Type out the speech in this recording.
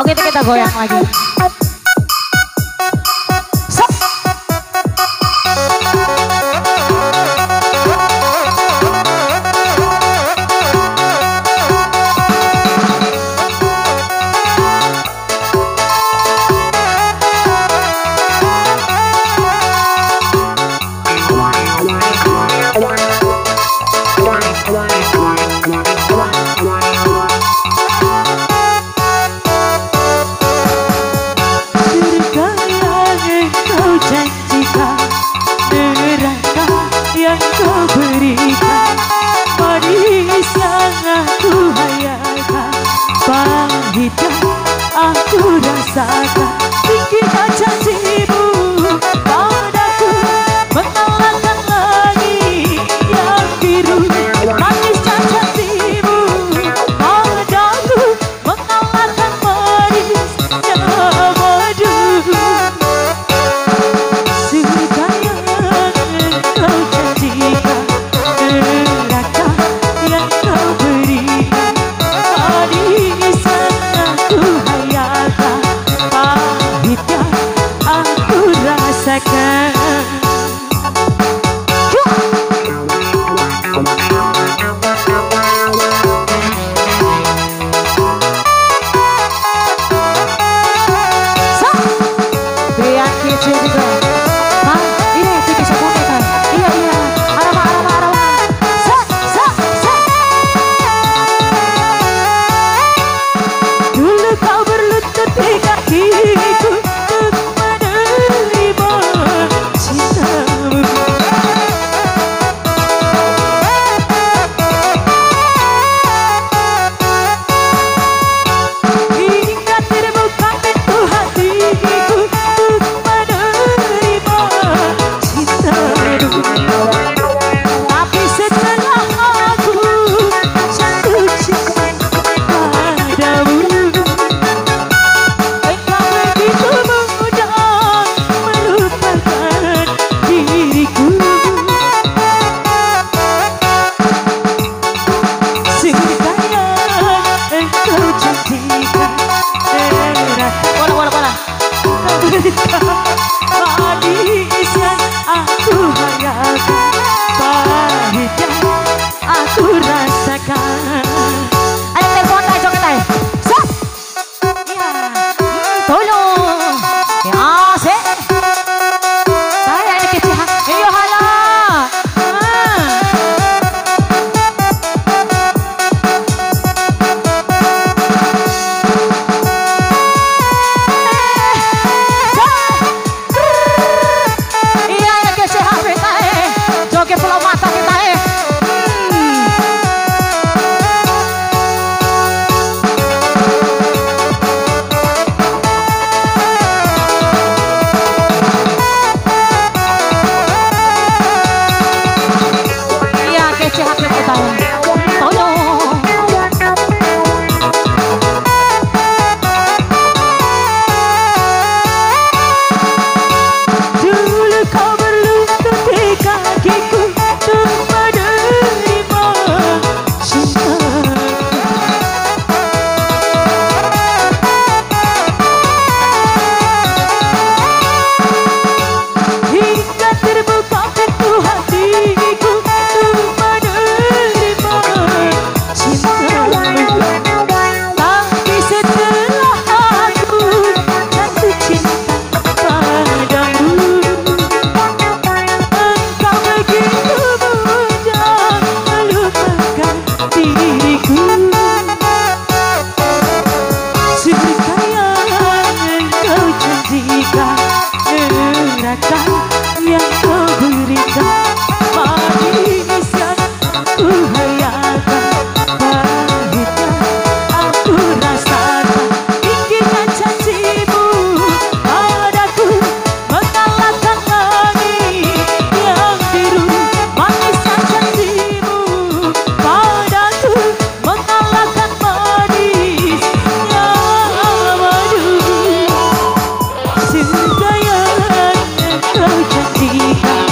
Oke, kita goyang lagi. Aku rasakan tingginya janjimu padaku, mengalahkan langit yang biru. Manisnya janjimu padaku, mengalahkan manisnya madu. Surga yang engkau janjikan, neraka yang kau berikan, manisnya aku hayalkan, pahitnya aku rasakan. Biar kecil juga. Bang, ini tiga sekunde kan? Iya, iya. Arama. Dulu kau berlutut di kakiku untuk menerima cintamu. Hingga terbuka pintu hatiku untuk menerima cintamu. Tapi setelah aku jatuh cinta padamu, engkau begitu mudah melupakan diriku. Surga yang engkau janjikan, neraka Bola. kau berikan, manis yang aku hayalkan, pahitnya aku rasakan. Ada telepon tay, joget tay. Set. Iya. Tolong. Ya, sih. Saya ini kecil. Iyo hala. Iya, ini kecil HP tay. Joget pulau mata kita eh. Iya, kece HP kita. Tolong. Dulu kau berlutut di kakiku untuk menerima cinta. Hingga terbuka pintu hatiku untuk menerima cintamu. Tapi setelah aku jatuh cinta padamu, engkau begitu mudah melupakan diriku. Surga yang engkau janjikan, neraka yang kau berikan, manis yang aku hayalkan, pahitnya aku rasakan. Tingginya janjimu padaku, mengalahkan langit yang biru. Manisnya janjimu padaku, mengalahkan manisnya madu. Surga yang engkau janjikan,